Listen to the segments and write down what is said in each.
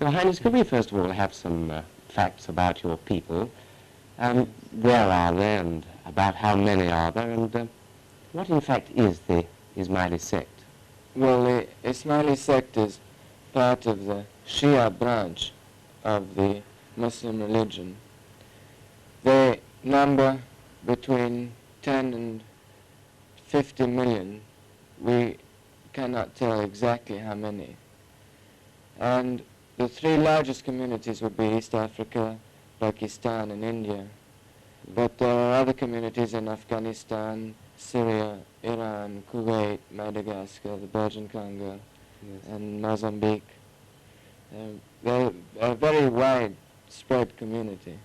Your Highness, could we first of all have some facts about your people? Where are they, and about how many are there, and what in fact is the Ismaili sect? Well, the Ismaili sect is part of the Shia branch of the Muslim religion. They number between 10 and 50 million. We cannot tell exactly how many. And the three largest communities would be East Africa, Pakistan, and India. But there are other communities in Afghanistan, Syria, Iran, Kuwait, Madagascar, the Belgian Congo, and Mozambique. They're a very widespread community.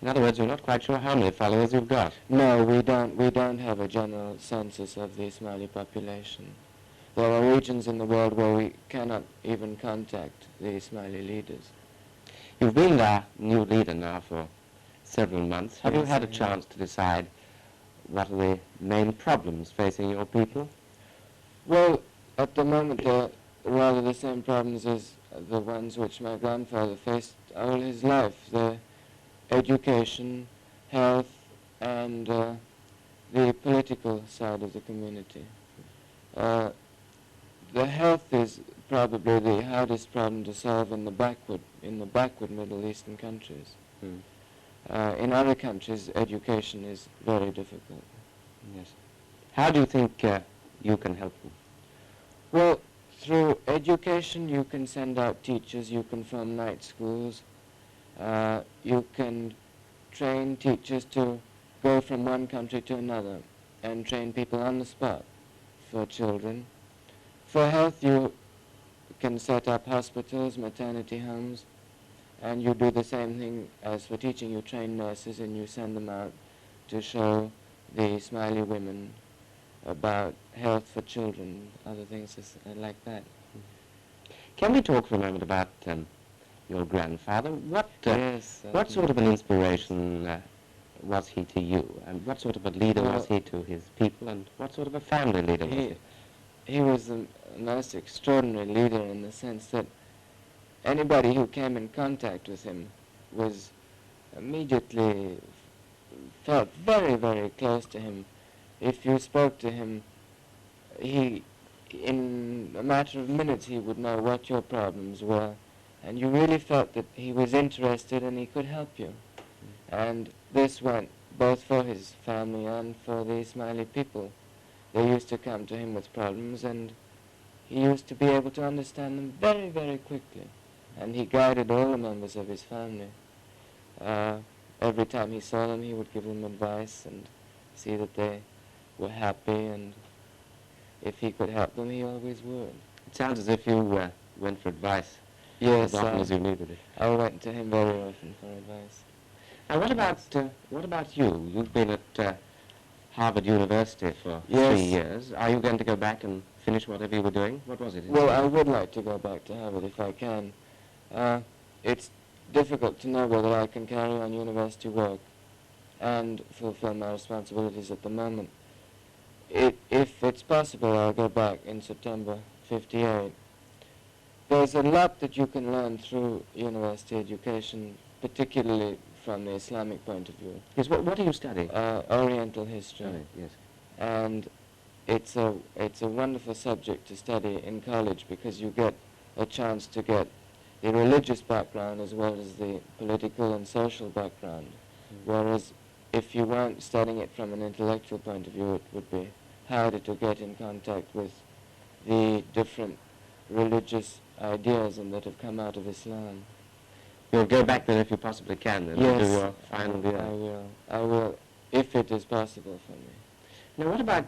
In other words, you're not quite sure how many followers you've got. No, we don't have a general census of the Ismaili population. There are regions in the world where we cannot even contact the Ismaili leaders. You've been our new leader now for several months. Have you Yes, had a I chance to decide what are the main problems facing your people? Well, at the moment, they're rather the same problems as the ones which my grandfather faced all his life: the education, health, and the political side of the community. The health is probably the hardest problem to solve in the backward Middle Eastern countries. In other countries, education is very difficult. Yes. How do you think you can help them? Well, through education, you can send out teachers, you can form night schools, you can train teachers to go from one country to another and train people on the spot for children. For health, you can set up hospitals, maternity homes, and you do the same thing as for teaching. You train nurses and you send them out to show the Ismaili women about health for children, other things like that. Can we talk for a moment about your grandfather? Yes. What sort of an inspiration was he to you? And what sort of a leader was he to his people? And what sort of a family leader was he? He was a most extraordinary leader in the sense that anybody who came in contact with him was immediately felt very, very close to him. If you spoke to him, in a matter of minutes, he would know what your problems were, and you really felt that he was interested and he could help you. And this went both for his family and for the Ismaili people. They used to come to him with problems, and he used to be able to understand them very, very quickly. And he guided all the members of his family. Every time he saw them, he would give them advice and see that they were happy, and if he could help them, he always would. It sounds as if you went for advice Yes, as often as you needed it. I went to him very often for advice. Now, what about you? You've been at Harvard University for 3 Yes. years. Are you going to go back and finish whatever you were doing? What was it? Well, I would like to go back to Harvard if I can. It's difficult to know whether I can carry on university work and fulfill my responsibilities at the moment. If it's possible, I'll go back in September '58. There's a lot that you can learn through university education, particularly from the Islamic point of view. Yes, what do you study? Oriental History. Right, yes. And it's a wonderful subject to study in college because you get a chance to get the religious background as well as the political and social background. Whereas if you weren't studying it from an intellectual point of view, it would be harder to get in contact with the different religious ideas and that have come out of Islam. You'll go back there if you possibly can, then, Yes, to do your final year. I will, if it is possible for me. Now, what about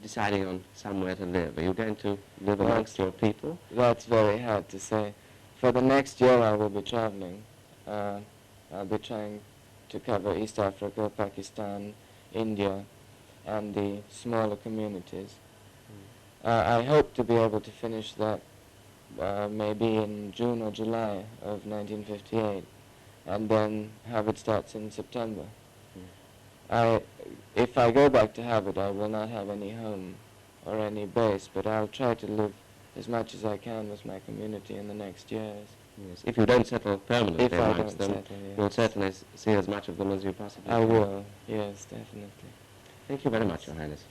deciding on somewhere to live? Are you going to live amongst your people? That's very hard to say. For the next year I will be traveling. I'll be trying to cover East Africa, Pakistan, India, and the smaller communities. I hope to be able to finish that maybe in June or July of 1958, and then Harvard starts in September. If I go back to Harvard, I will not have any home or any base, but I'll try to live as much as I can with my community in the next years. Yes. If you don't settle permanently If I amongst don't them, settle, yes. you'll certainly see as much of them as you possibly I can. will, yes, definitely. Thank you very much, Your Highness.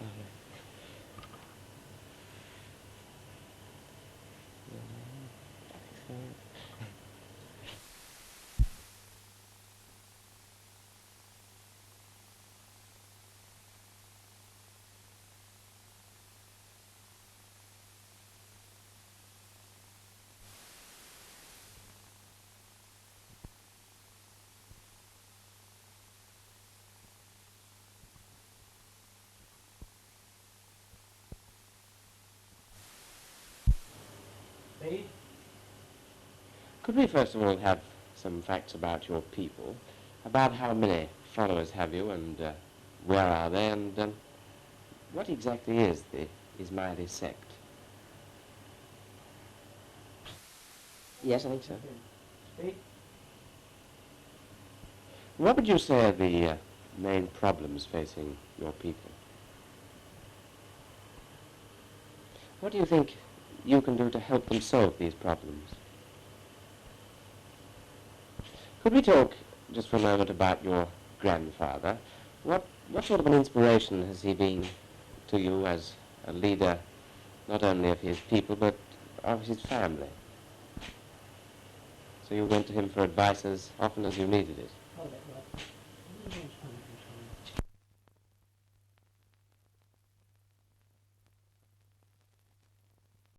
Could we first of all have some facts about your people, about how many followers have you, and where are they, and what exactly is the Ismaili sect? Yes, I think so. What would you say are the main problems facing your people? What do you think you can do to help them solve these problems? Could we talk just for a moment about your grandfather? What sort of an inspiration has he been to you as a leader, not only of his people, but of his family? So you went to him for advice as often as you needed it?